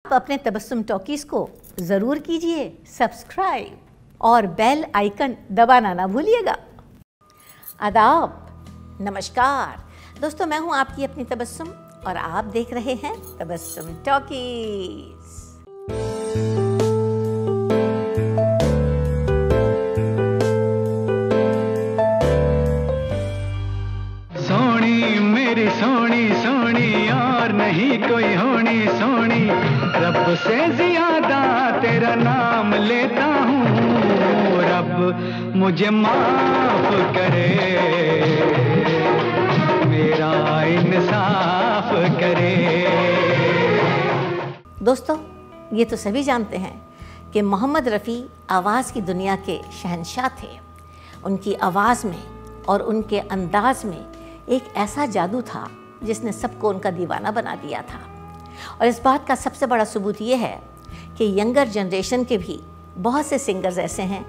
आप अपने तबस्सुम टॉकीज़ को ज़रूर कीजिए सब्सक्राइब और बेल आइकन दबाना ना भूलिएगा। आदाब, नमस्कार दोस्तों, मैं हूं आपकी अपनी तबस्सुम और आप देख रहे हैं तबस्सुम टॉकीज़। सोनी मेरी सोनी सोनी और नहीं कोई होनी सोनी, रब से ज्यादा तेरा नाम लेता हूँ। रब मुझे माफ करे, मेरा इंसाफ करे। दोस्तों, ये तो सभी जानते हैं कि मोहम्मद रफ़ी आवाज़ की दुनिया के शहंशाह थे। उनकी आवाज़ में और उनके अंदाज में एक ऐसा जादू था जिसने सबको उनका दीवाना बना दिया था। और इस बात का सबसे बड़ा सबूत ये है कि यंगर जनरेशन के भी बहुत से सिंगर्स ऐसे हैं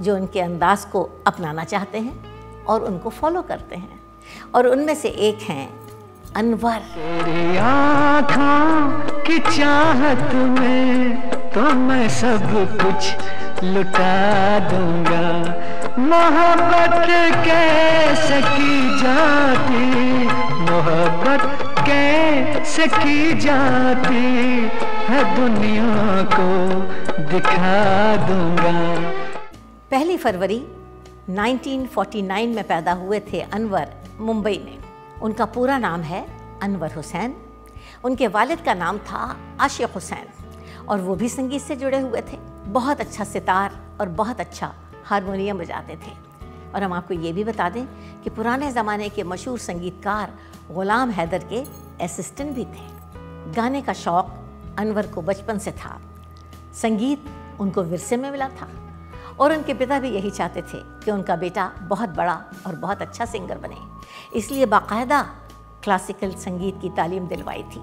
जो उनके अंदाज को अपनाना चाहते हैं और उनको फॉलो करते हैं, और उनमें से एक हैं अनवर। तेरी आँखों की चाहत में तो मैं सब कुछ लुटा दूंगा। मोहब्बत कैसे की जाती, मोहब्बत कैसे की जाती है, दुनिया को दिखा दूंगा। 1 फरवरी 1949 में पैदा हुए थे अनवर मुंबई में। उनका पूरा नाम है अनवर हुसैन। उनके वालिद का नाम था आशिक हुसैन और वो भी संगीत से जुड़े हुए थे। बहुत अच्छा सितार और बहुत अच्छा हारमोनियम बजाते थे। और हम आपको ये भी बता दें कि पुराने ज़माने के मशहूर संगीतकार ग़ुलाम हैदर के असिस्टेंट भी थे। गाने का शौक़ अनवर को बचपन से था। संगीत उनको विरसे में मिला था और उनके पिता भी यही चाहते थे कि उनका बेटा बहुत बड़ा और बहुत अच्छा सिंगर बने। इसलिए बाकायदा क्लासिकल संगीत की तालीम दिलवाई थी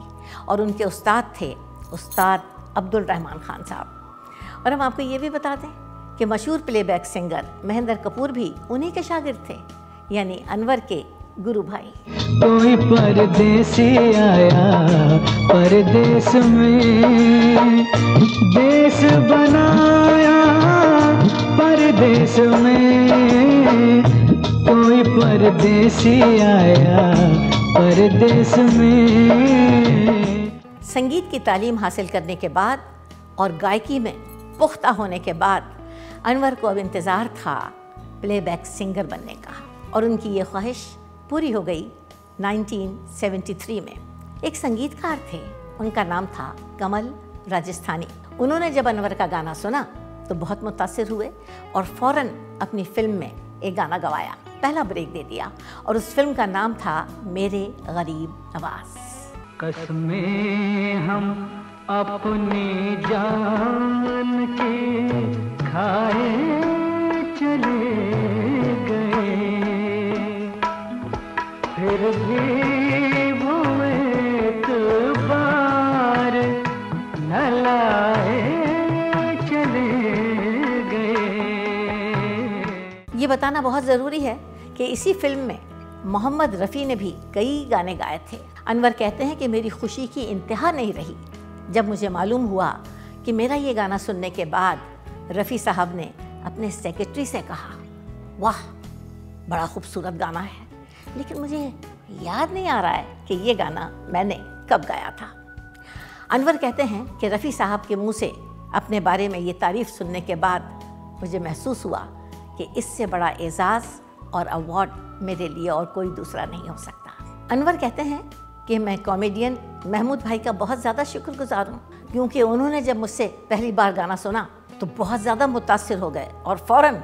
और उनके उस्ताद थे उस्ताद अब्दुल रहमान खान साहब। और हम आपको ये भी बता दें कि मशहूर प्लेबैक सिंगर महेंद्र कपूर भी उन्हीं के शागिर्द थे, यानी अनवर के गुरु भाई। कोई परदेसी आया परदेस में, देश बनाया परदेस में। कोई परदेसी आया परदेस में। संगीत की तालीम हासिल करने के बाद और गायकी में पुख्ता होने के बाद अनवर को अब इंतज़ार था प्लेबैक सिंगर बनने का, और उनकी ये ख्वाहिश पूरी हो गई 1973 में। एक संगीतकार थे, उनका नाम था कमल राजस्थानी। उन्होंने जब अनवर का गाना सुना तो बहुत मुतासिर हुए और फ़ौरन अपनी फिल्म में एक गाना गवाया, पहला ब्रेक दे दिया, और उस फिल्म का नाम था मेरे गरीब नवाज़। कसमें हम अपनी जान के खाए चले गए, फिर भी वो एक बार न लाए चले गए। ये बताना बहुत ज़रूरी है कि इसी फिल्म में मोहम्मद रफ़ी ने भी कई गाने गाए थे। अनवर कहते हैं कि मेरी खुशी की इंतहा नहीं रही जब मुझे मालूम हुआ कि मेरा ये गाना सुनने के बाद रफ़ी साहब ने अपने सेक्रेटरी से कहा, वाह बड़ा खूबसूरत गाना है, लेकिन मुझे याद नहीं आ रहा है कि ये गाना मैंने कब गाया था। अनवर कहते हैं कि रफ़ी साहब के मुंह से अपने बारे में ये तारीफ़ सुनने के बाद मुझे महसूस हुआ कि इससे बड़ा एज़ाज़ और अवार्ड मेरे लिए और कोई दूसरा नहीं हो सकता। अनवर कहते हैं कि मैं कॉमेडियन महमूद भाई का बहुत ज़्यादा शुक्रगुजार हूँ, क्योंकि उन्होंने जब मुझसे पहली बार गाना सुना तो बहुत ज़्यादा मुतासिर हो गए और फ़ौरन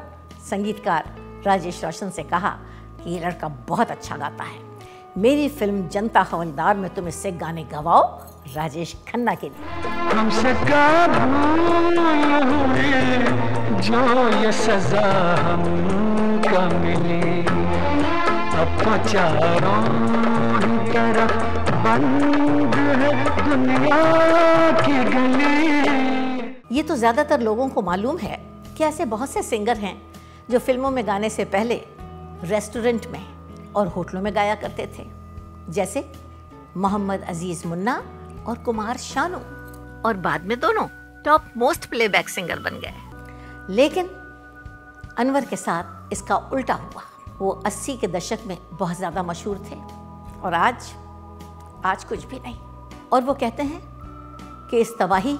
संगीतकार राजेश रोशन से कहा कि ये लड़का बहुत अच्छा गाता है, मेरी फिल्म जनता हवलदार में तुम इससे गाने गवाओ राजेश खन्ना के लिए। हमसे कब हुई जो ये सजा हमको मिली, अब चारों तरफ बंद है दुनिया की गली। ये तो ज़्यादातर लोगों को मालूम है कि ऐसे बहुत से सिंगर हैं जो फिल्मों में गाने से पहले रेस्टोरेंट में और होटलों में गाया करते थे, जैसे मोहम्मद अजीज़ मुन्ना और कुमार शानू। और बाद में दोनों टॉप मोस्ट प्लेबैक सिंगर बन गए। लेकिन अनवर के साथ इसका उल्टा हुआ। वो 80 के दशक में बहुत ज़्यादा मशहूर थे और आज कुछ भी नहीं। और वो कहते हैं कि इस तबाही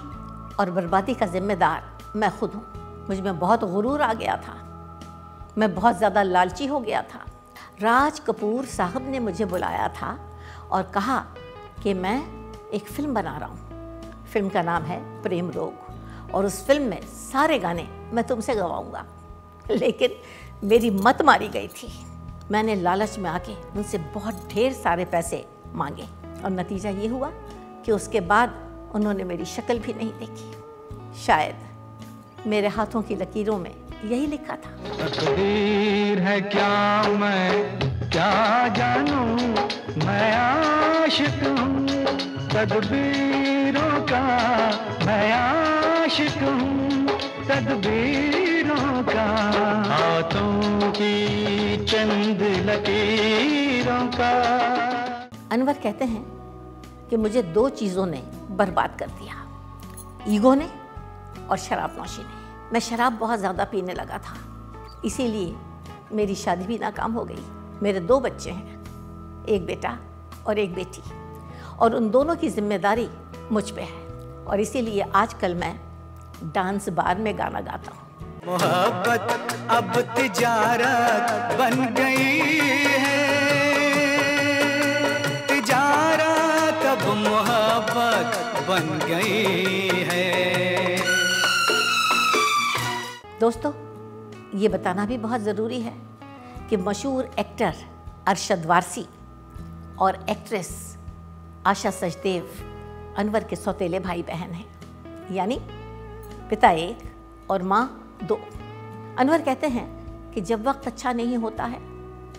और बर्बादी का जिम्मेदार मैं खुद हूँ। मुझ में बहुत गुरूर आ गया था, मैं बहुत ज़्यादा लालची हो गया था। राज कपूर साहब ने मुझे बुलाया था और कहा कि मैं एक फ़िल्म बना रहा हूँ। फिल्म का नाम है प्रेम रोग और उस फिल्म में सारे गाने मैं तुमसे गवाऊँगा। लेकिन मेरी मत मारी गई थी। मैंने लालच में आके उनसे बहुत ढेर सारे पैसे मांगे और नतीजा ये हुआ कि उसके बाद उन्होंने मेरी शक्ल भी नहीं देखी। शायद मेरे हाथों की लकीरों में यही लिखा था। तकदीर है क्या मैं क्या जानूं, मैं आशिक हूँ तदबीरों का, मैं आशिक हूँ तदबीरों का, हाथों की चंद लकीरों का। अनवर कहते हैं कि मुझे दो चीज़ों ने बर्बाद कर दिया, ईगो ने और शराबनोशी ने। मैं शराब बहुत ज़्यादा पीने लगा था, इसीलिए मेरी शादी भी नाकाम हो गई। मेरे 2 बच्चे हैं, एक बेटा और एक बेटी, और उन दोनों की जिम्मेदारी मुझ पे है। और इसीलिए आजकल मैं डांस बार में गाना गाता हूँ। मोहब्बत अब तिजारत बन गई है, तिजारत अब मोहब्बत बन गई है। दोस्तों, ये बताना भी बहुत ज़रूरी है कि मशहूर एक्टर अरशद वारसी और एक्ट्रेस आशा सचदेव अनवर के सौतेले भाई बहन हैं, यानी पिता एक और माँ 2। अनवर कहते हैं कि जब वक्त अच्छा नहीं होता है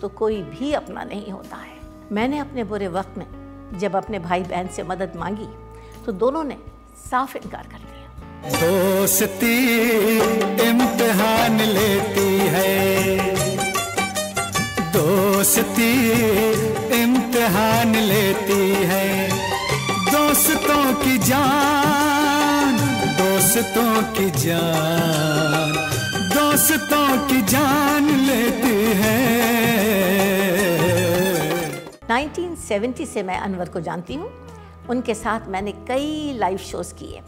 तो कोई भी अपना नहीं होता है। मैंने अपने बुरे वक्त में जब अपने भाई बहन से मदद मांगी तो दोनों ने साफ इनकार कर दिया। दोस्ती इम्तिहान लेती है, दोस्ती इम्तिहान लेती है, दोस्तों की जान, दोस्तों की जान, दोस्तों की जान लेती है। 1970 से मैं अनवर को जानती हूँ। उनके साथ मैंने कई लाइव शोज़ किए,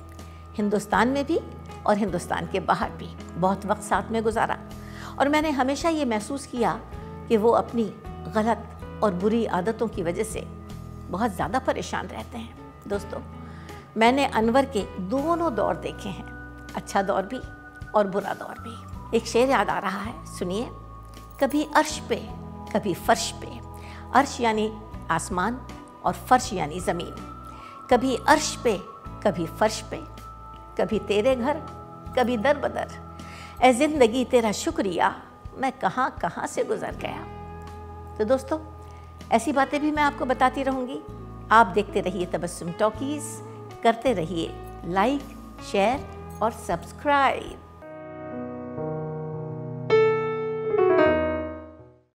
हिंदुस्तान में भी और हिंदुस्तान के बाहर भी। बहुत वक्त साथ में गुजारा और मैंने हमेशा ये महसूस किया कि वो अपनी गलत और बुरी आदतों की वजह से बहुत ज़्यादा परेशान रहते हैं। दोस्तों, मैंने अनवर के दोनों दौर देखे हैं, अच्छा दौर भी और बुरा दौर भी। एक शेर याद आ रहा है, सुनिए। कभी अर्श पे कभी फर्श पे, अर्श यानी आसमान और फर्श यानी ज़मीन। कभी अर्श पे कभी फर्श पे, कभी तेरे घर कभी दर बदर, ऐ ज़िंदगी तेरा शुक्रिया मैं कहाँ कहाँ से गुजर गया। तो दोस्तों, ऐसी बातें भी मैं आपको बताती रहूँगी। आप देखते रहिए तबस्सुम टॉकीज़, करते रहिए लाइक, शेयर और सब्सक्राइब।